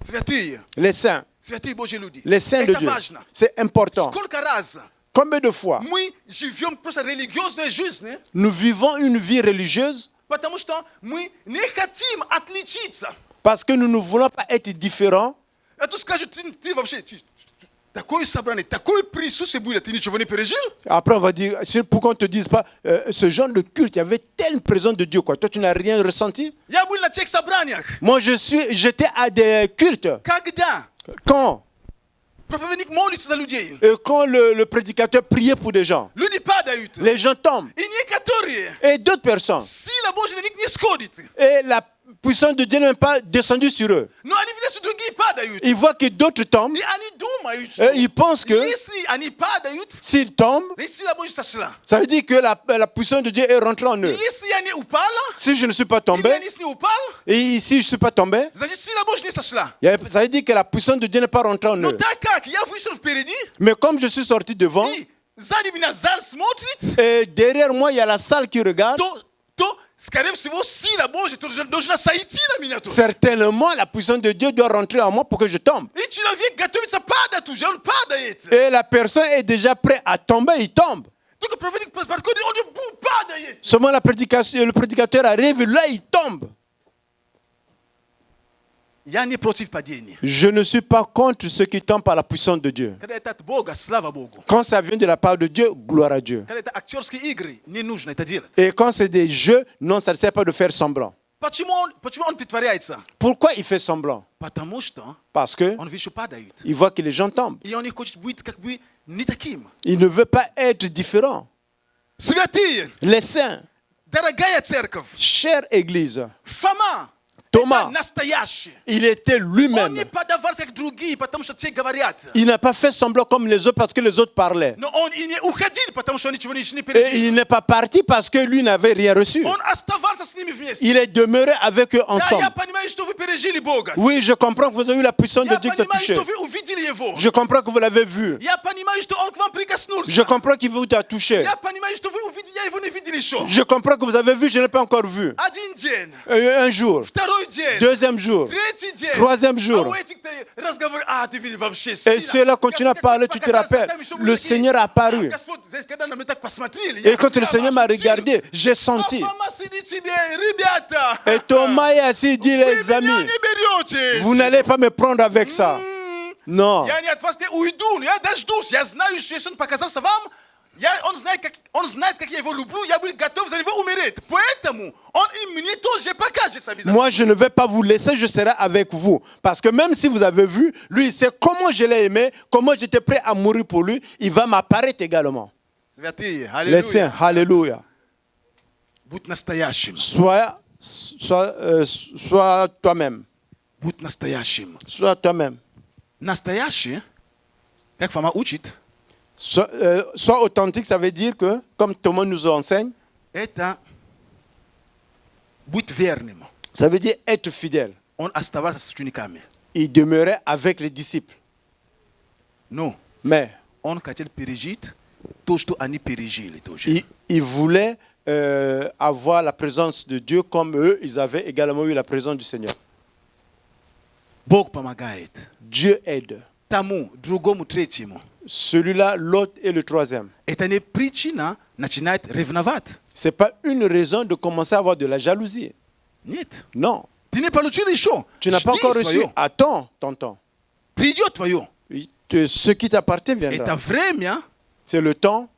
Святые, Les saints, святые Божьи люди. les saints de Это Dieu. важно. C'est important. Сколько раз Combien de fois мы живем просто религиозной жизнью, nous vivons une vie religieuse потому что мы не хотим отличиться. parce que nous ne voulons pas être différents? А то скажут, ты вообще такое собрание, такое присутствие было, ты ничего не пережил? Après, on va dire, pourquoi on ne te dise pas, ce genre de culte, il y avait telle présence de Dieu, quoi. Toi, tu n'as rien ressenti? Я был на тех собраниях. Moi, j'étais à des cultes. Когда? Quand? Prophète molitse za людей. Et quand le prédicateur priait pour des gens, Люди падают. les gens tombent. И некоторые Et d'autres personnes. сила Божья на них не сходит. Et la puissance de Dieu n'est pas descendue sur eux. Но они видят, что другие падают. Ils voient que d'autres tombent. И они думают, Et что ils pensent que если они падают, s'ils tombent, значит сила Божья сошла. ça veut dire que la puissance de Dieu est rentrée en И eux. если я не упала, Si je ne suis pas или tombé, я не упал, et ici je ne suis pas tombé, значит сила Божья не сошла. ça veut dire que la puissance de Dieu n'est pas rentrée en Но eux. так как я вышел впереди, Mais comme je suis sorti devant, и сзади меня зал смотрит, et derrière moi il y a la salle qui regarde, то, скорее всего, сила Божья должна сойти на меня тоже. certainement la puissance de Dieu doit rentrer en moi pour que je tombe. И человек готовится падать уже, он падает. Et la personne est déjà prête à tomber, il tombe. Только проповедник подходит, он же падает. Seulement le prédicateur arrive, là il tombe. Я не против падения. Je ne suis pas contre ceux qui tombent par la puissance de Dieu. Когда это от Бога, слава Богу. Quand ça vient de la part de Dieu, gloire à Dieu. Когда это актерские игры, не нужно это делать. Et quand c'est des jeux, non, ça ne sert pas de faire semblant. Почему он притворяется? Pourquoi il fait semblant? Потому что Parce que он видит, что падают. il voit que les gens tombent. И он не хочет быть как бы не таким. Il ne veut pas être différent. Святые, Les saints, дорогая церковь, chère Église, Фома, Thomas, это настоящий. il était Он lui-même. не подавался как другие, потому что те говорят. Il n'a pas fait semblant comme les autres parce que les autres parlaient. Но он и не уходил, потому что он ничего не Et пережил. il n'est pas parti parce que lui n'avait rien reçu. Он оставался с ними вместе. Il est demeuré avec eux Да, я ensemble. понимаю, что вы пережили Бога. Oui, je comprends que vous avez eu la puissance de Я Dieu qui t'a понимаю, touché. что вы увидели Его. Je comprends que vous l'avez vu. Я понимаю, что Он к вам прикоснулся. Je comprends qu'il vous a touché. Я понимаю, что вы увидели, я Его не видел еще. Je comprends que vous avez vu, je n'ai pas encore vu. Один день, Un jour, второй день, deuxième jour, третий день. troisième А jour. у этих-то разговор, ты видишь вообще Et ceux-là continuent à parler, tu te rappelles, le Seigneur a apparu. Господь, когда на меня так посмотрели, Et quand le Seigneur m'a regardé, j'ai senti. Ребята, Et Thomas est assis, dit вы les меня amis, не берете. vous n'allez pas me prendre avec ça. Non. Я не от вас не уйду, я дождусь. Я знаю, что если он показался вам, он знает, как я его люблю, я буду готов за него умереть. Поэтому он и мне тоже покажет обязательно. Moi, je ne vais pas vous laisser, je serai avec vous. Parce que même si vous avez vu, lui, il sait comment je l'ai aimé, comment j'étais prêt à mourir pour lui, il va m'apparaître également. Святые, Les saints, аллилуйя. alléluia. Будь настоящим. Sois toi-même. Будь настоящим. Sois toi-même. Настоящий, как Фома учит, Sois authentique, ça veut dire que, comme Thomas nous enseigne, это будь верным. ça veut dire être fidèle. Он оставался с учениками. Il demeurait avec les disciples. Но Mais он хотел пережить то, что они пережили тоже. il voulait avoir la présence de Dieu comme eux, ils avaient également eu la présence du Seigneur. Бог помогает. Dieu aide. Тому, другому, третьему. Celui-là, l'autre et le troisième. Это не причина начинает ревновать. Ce n'est pas une raison de commencer à avoir de la jalousie. Нет. Non. Ты не получил еще. Tu n'as pas Жди encore reçu. свое. Attends, ton temps. Придет твое. Ce qui t'appartient Это viendra. время, C'est le temps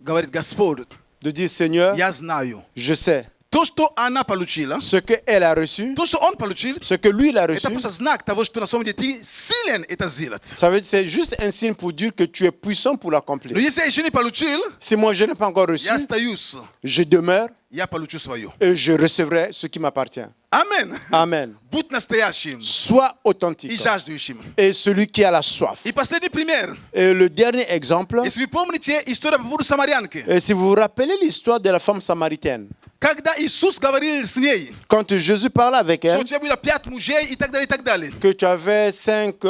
говорит Господь, de dire, Seigneur, я знаю. je sais. То, что она получила, Ce qu'elle a reçu, то, что он получил, ce que lui il a reçu, это просто знак того, что на самом деле ты силен это сделать. ça veut dire c'est juste un signe pour dire que tu es puissant pour Но l'accomplir. если я еще не получил, Si moi je n'ai pas encore reçu, я остаюсь. je demeure Я получу свое. et je recevrai ce qui m'appartient. Амин. Amen. Будь настоящим Sois и authentique. жаждущим. Et celui qui a la soif. И последний пример. Et le dernier exemple, Если вы помните историю по поводу самарянки. si vous vous rappelez l'histoire de la femme samaritaine, Когда Иисус говорил с ней, quand Jésus parlait avec что elle, у тебя было 5 мужей и так далее, и так далее. que tu avais 5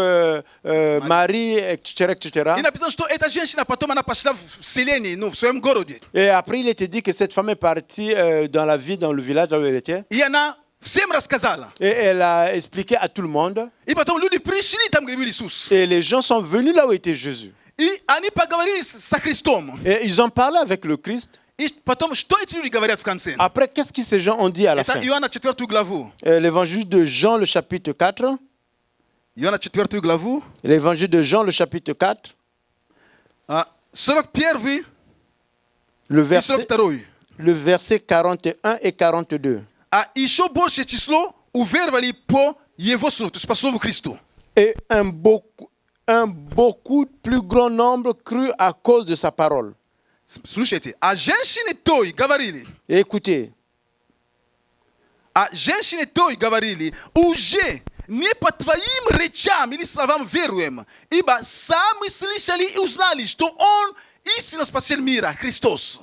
maris, etc., etc. И написано, что эта женщина потом она пошла в селение, в своем городе. Et après, il était dit que cette femme est partie dans la ville, dans le village où elle était. И она всем рассказала. Et elle a expliqué à tout le monde. И потом люди пришли там, где был Иисус. Et les gens sont venus là où était Jésus. И они поговорили со Христом. Et ils ont parlé avec le Christ. И потом, что эти люди говорят в конце? Après, qu'est-ce que ces gens ont dit à la Это fin? Иоанна 4 главу. L'évangile de Jean, le chapitre 4. Иоанна 4 главу. L'évangile de Jean, le chapitre 4. 41 Le и verset, 42. le verset 41 et 42. А еще большее число уверовали по Его слову, то есть по Слову Христу. Et un beaucoup plus grand nombre crut à cause de sa parole. Слушайте, а женщины той говорили, Et écoutez, уже не по твоим речам или словам веруем, ибо сами слышали и узнали, что Он истинно Спаситель мира, Христос.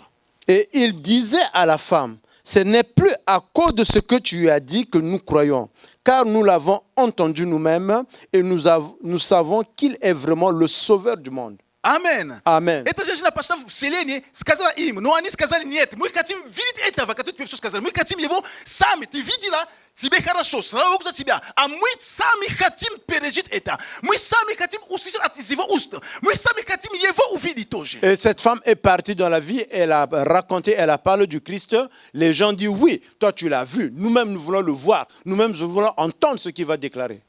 et il disait à la femme, ce n'est plus à cause de ce que tu lui as dit que nous croyons, car nous l'avons entendu nous-mêmes et nous savons qu'il est vraiment le sauveur du monde. Amen. Amen. Эта женщина пошла в селение, сказала им, но они сказали нет, мы хотим видеть этого, который тебе все сказали, мы хотим его сами, ты видела, тебе хорошо, слава Богу за тебя, а мы сами хотим пережить это, мы сами хотим услышать из его уст, мы сами хотим его увидеть тоже. Et cette femme est partie dans la vie, elle a raconté, elle a parlé du Christ. Les gens disent, oui, toi tu l'as vu, nous-mêmes nous voulons le voir, nous-mêmes nous voulons entendre ce qu'il va déclarer.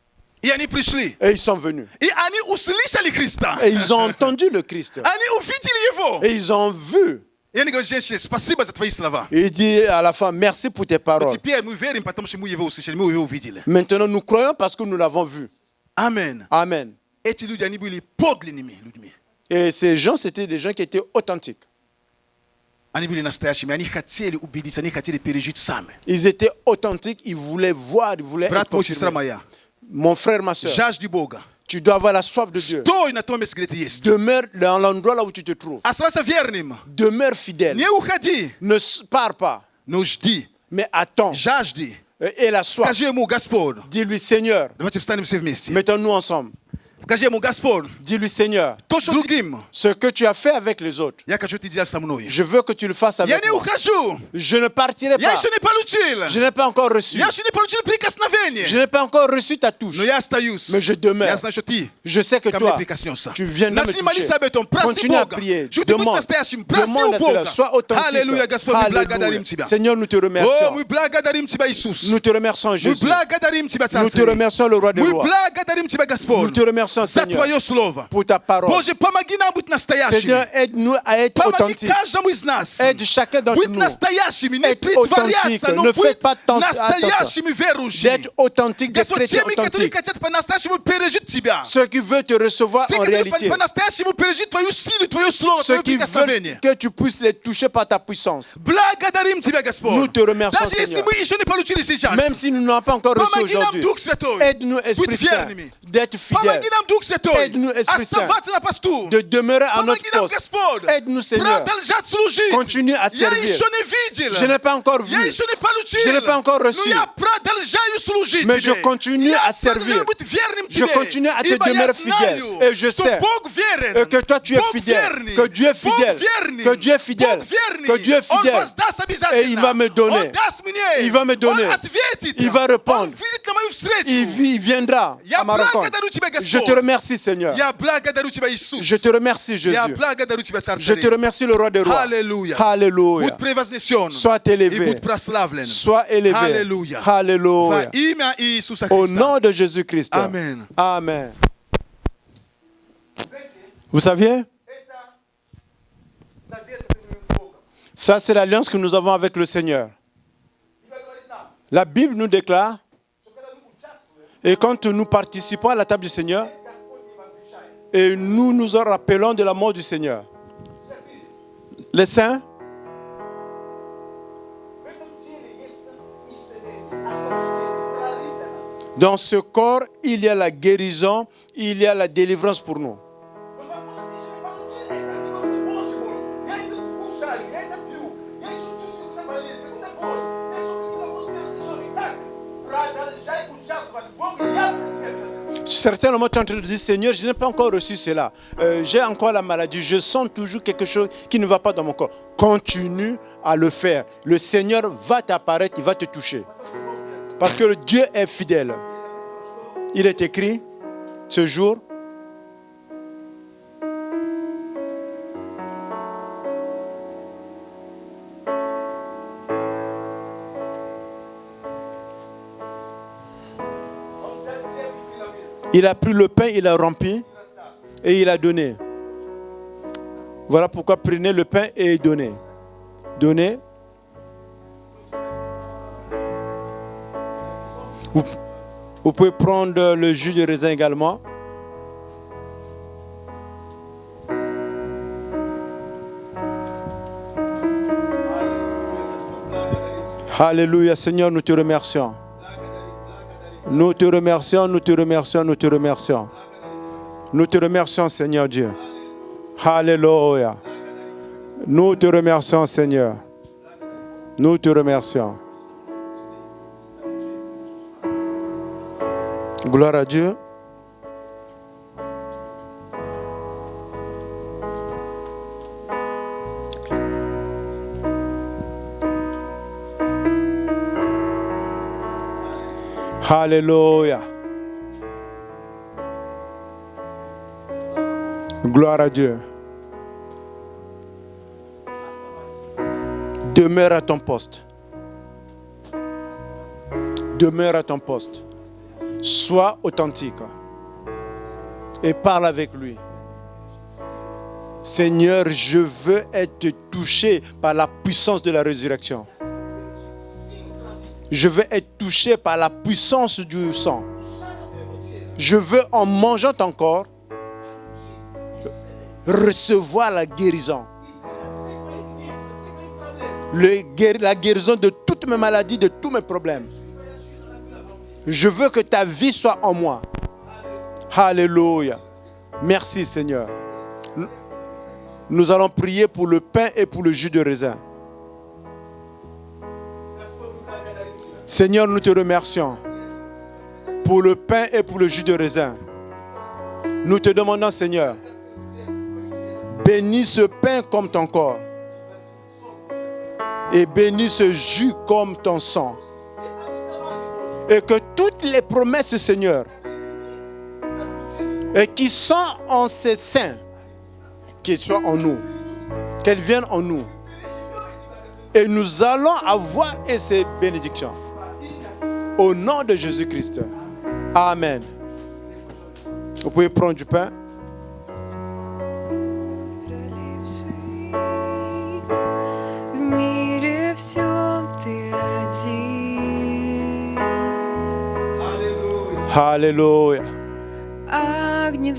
И они пришли, Et ils sont venus. и они услышали Христа, Et ils ont entendu le Christ. они увидели его. Et ils ont vu. И они говорят, женщине, спасибо за твои слова. Et il dit à la femme, merci pour tes Но paroles. теперь мы верим, потому что мы его услышали, мы его увидели. Maintenant, nous croyons parce que nous l'avons vu. Амен. Amen. Эти люди, они были подлинными людьми. Et ces gens, c'était des gens qui étaient authentiques. Они были настоящими, они хотели убедиться, они хотели пережить сами. Ils étaient authentiques, ils voulaient voir, ils voulaient Брат être мой, сестра confirmés. моя, Mon frère, ma soeur, жажди Бога. tu dois avoir la soif de Dieu. Стой на том месте, где ты есть. Demeure dans l'endroit là où tu te trouves. Оставайся верным. Demeure fidèle. Не уходи, Ne pars pas, но жди, mais attends. жажди. Et la soif. Скажи ему, Господь, Dis-lui, Seigneur, давайте встанем все вместе. mettons-nous ensemble. Скажи ему, Господь, Dis-lui, Seigneur, то, что другим, ce que tu as fait avec les autres, я хочу ты делать со мной. je veux que tu le fasses Я avec не moi. ухожу. Je ne partirai Я pas. еще не получил. Je n'ai pas encore reçu. Я еще не получил прикосновение. Je n'ai pas encore reçu ta touche. Но я остаюсь. Mais je demeure. Я знаю, что ты Je sais que ко мне toi, прикоснешься. tu viens de me Начни молиться toucher. об этом. Проси Continue à Бога. prier. Что ты будь Demande. настоящим. Проси у Demande à cela. Бога. Sois authentique. Аллилуйя, Господь, мы Alléluia. благодарим Тебя. Seigneur, nous te О, remercions. мы благодарим Тебя, Иисус. Nous te remercions, Мы Jésus. благодарим Тебя, Nous te Царь. remercions, le roi des Мы rois. благодарим Тебя, Nous Господь, te remercions, за Seigneur, Твое Слово. pour ta parole. Боже, помоги нам быть настоящими. Seigneur, aide-nous à être Помоги authentiques. каждому из нас Aide chacun d'entre быть nous настоящими, не Être притворяться, authentique. но Ne faites быть pas настоящими верующими. d'être authentique, d'être Господь, chrétien теми, которые authentique. хотят по-настоящему пережить Тебя. Ceux qui veulent te recevoir Те, en которые réalité. по-настоящему пережить Твою силу, Твое Слово, Ceux Твое qui прикосновение. veulent que tu puisses les toucher par ta puissance. Благодарим Тебя, Господь. Nous te remercions, Даже если Seigneur. мы еще не получили сейчас. Même si nous n'avons pas encore reçu Помоги нам, aujourd'hui. Дух Святой, Aide-nous, Esprit быть Saint, верными. d'être fidèles. Помоги нам, Дух Святой, Aide-nous, Esprit Saint, оставаться на посту. de demeurer à notre Помоги нам, poste. Господь, Aide-nous, Seigneur. продолжать служить. Continue à Я servir. еще не видел. Je n'ai pas encore vu. Я еще не получил. Je n'ai pas encore reçu. Но я продолжаю служить Mais Тебе. je continue Я à servir. продолжаю быть верным Je Тебе. continue à te Ибо я demeurer fidèle. знаю, Et je что sais Бог верен. Et que toi tu es Бог fidèle. верный. Que Dieu est Бог fidèle. верный. Que Dieu est fidèle. Бог верный. Que Dieu est Он fidèle. воздаст обязательно. Et il va me donner. Он даст мне. Il va me donner. Он ответит. Il va répondre. Он выйдет на мою встречу. Il viendra Я à ma rencontre. благодарю Тебя, Господь. Je te remercie, Seigneur. Я благодарю Тебя, Иисус. Je te remercie, Jésus. Я благодарю Тебя, Царь Je te царей. remercie, le roi des rois. Аллилуйя. Alléluia. Будь превознесен. Sois И élevé. будь прославлен. Sois élevé. Аллилуйя. Во Alléluia. имя Иисуса Au Христа. nom de Jésus-Christ. Amen. Amen. Vous saviez? Ça, c'est l'alliance que nous avons avec le Seigneur. La Bible nous déclare, et quand nous participons à la table du Seigneur, et nous nous en rappelons de la mort du Seigneur. Les saints, dans ce corps, il y a la guérison, il y a la délivrance pour nous. Certainement, tu es en train de dire, Seigneur, je n'ai pas encore reçu cela. J'ai encore la maladie. Je sens toujours quelque chose qui ne va pas dans mon corps. Continue à le faire. Le Seigneur va t'apparaître, il va te toucher. Parce que Dieu est fidèle. Il est écrit, ce jour, il a pris le pain, il a rempli et il a donné. Voilà pourquoi prenez le pain et donnez. Donnez. Vous pouvez prendre le jus de raisin également. Alléluia, Seigneur, nous te remercions. Nous te remercions, nous te remercions, nous te remercions. Nous te remercions, Seigneur Dieu. Alléluia. Nous te remercions, Seigneur. Nous te remercions. Gloire à Dieu. Alléluia. Gloire à Dieu. Demeure à ton poste. Demeure à ton poste. Sois authentique. Et parle avec lui. Seigneur, je veux être touché par la puissance de la résurrection. Je veux être touché par la puissance du sang. Je veux, en mangeant ton corps, recevoir la guérison. La guérison de toutes mes maladies, de tous mes problèmes. Je veux que ta vie soit en moi. Alléluia. Merci Seigneur. Nous allons prier pour le pain et pour le jus de raisin. Seigneur, nous te remercions pour le pain et pour le jus de raisin. Nous te demandons, Seigneur, bénis ce pain comme ton corps et bénis ce jus comme ton sang. Et que toutes les promesses, Seigneur, et qui sont en ces saints, qu'elles soient en nous, qu'elles viennent en nous. Et nous allons avoir ces bénédictions. Au nom de Jésus-Christ. Amen. Vous pouvez prendre du pain. Alléluia.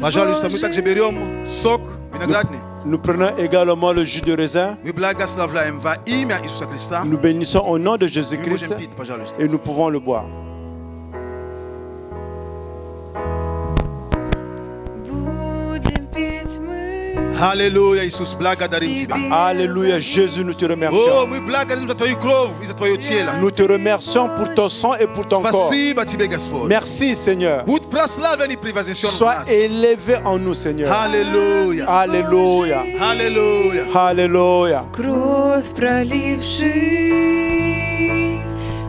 Пожалуйста, мы также берем сок виноградный. Nous prenons également le jus de raisin. Мы благословляем во имя Иисуса Христа. Nous bénissons au nom de Мы Jésus-Christ можем пить, пожалуйста. et nous pouvons le boire. Аллилуйя, Иисус, благодарим Тебя. Alléluia, Jésus, nous te О, remercions. мы благодарим за Твою кровь и за Твое тело. Nous te remercions pour ton sang et pour ton corps. Спасибо Тебе, Господь. Merci, Seigneur. Будь прославлен и превознесен в Sois нас. élevé en nous, Seigneur. Аллилуйя. Alléluia. Аллилуйя. Alléluia. Кровь проливший,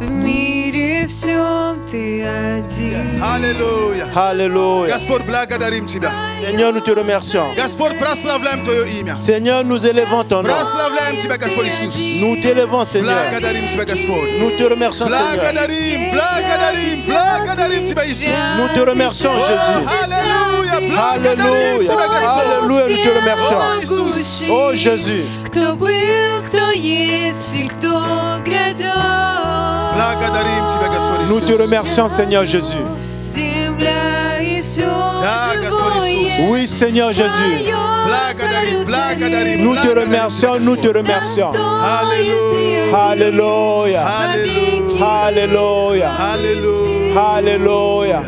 в мире всем ты один. Аллилуйя. Alléluia. Господь, благодарим Тебя. Seigneur, nous te remercions. Господь, прославляем Твое имя. Seigneur, nous élevons ton nom. Прославляем Тебя, Господь Иисус. Nous t'élevons, Seigneur. Благодарим Тебя, Господь. Nous te remercions, Seigneur. Благодарим, благодарим, благодарим Тебя, Иисус. Nous te remercions, Jésus. Аллилуйя, благодарим Alléluia. Тебя, Господь. Alléluia, nous te remercions. О, Иисус. Oh Jésus. Кто был, кто есть и кто грядет. Благодарим Тебя, Господь Иисус. Nous te remercions, Seigneur Jésus. Земля и все Да, Господь Иисус. Oui, Seigneur Jésus. Благодарим, благодарим. Nous te remercions, nous te remercions. Аллилуйя. Alléluia. Аллилуйя. Alléluia. Аллилуйя. Alléluia.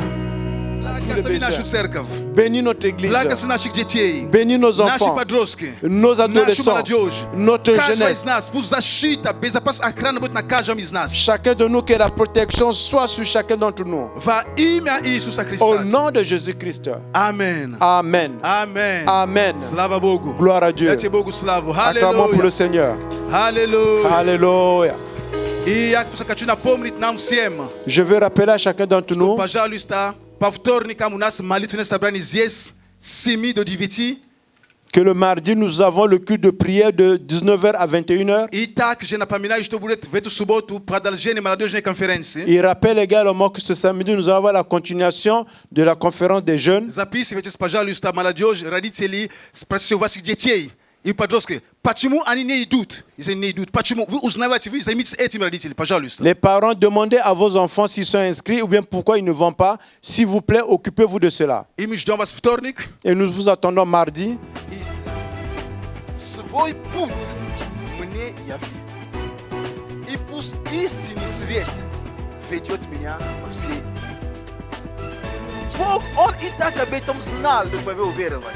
Благослови нашу церковь. Bénis notre église. Благослови наших детей. Bénis nos Наши enfants, подростки. nos Нашу adolescents, молодежь. notre Каждого из jeunesse. нас. Пусть защита, безопасность, охрана будет на каждом из нас. Chacun de nous, que la protection soit sur chacun d'entre nous. Во имя Иисуса Au Христа. nom de Jésus-Christ. Аминь. Amen. Аминь. Amen. Слава Богу. Gloire à Dieu. Дайте Богу славу. Acclamons pour le Аллилуйя. Seigneur. Аллилуйя. Alléluia. И я хочу напомнить нам всем, Je veux rappeler à chacun d'entre nous пожалуйста, по вторникам у нас молитвенное собрание здесь с 7 до 9. que le mardi, nous avons le culte de prière de 19h à 21h. И также напоминаю, что будет в эту субботу продолжение молодежной конференции. Il rappelle également que ce samedi, nous allons avoir la continuation de la conférence des jeunes. Записывайтесь, пожалуйста, молодежь, родители, спросите у ваших детей и подростки, почему они не идут? Если не идут, почему? Вы узнавайте, вы займитесь этим, родители, пожалуйста. Les parents, demandez à vos enfants s'ils sont inscrits ou bien pourquoi ils ne vont pas. S'il vous plaît, occupez-vous de cela. И мы ждем вас в вторник. Et nous vous attendons mardi. И свой путь мне яви. И путь Иисус истинный свет ведет меня во все. Бог, Он и так об этом знал, но повел веровать.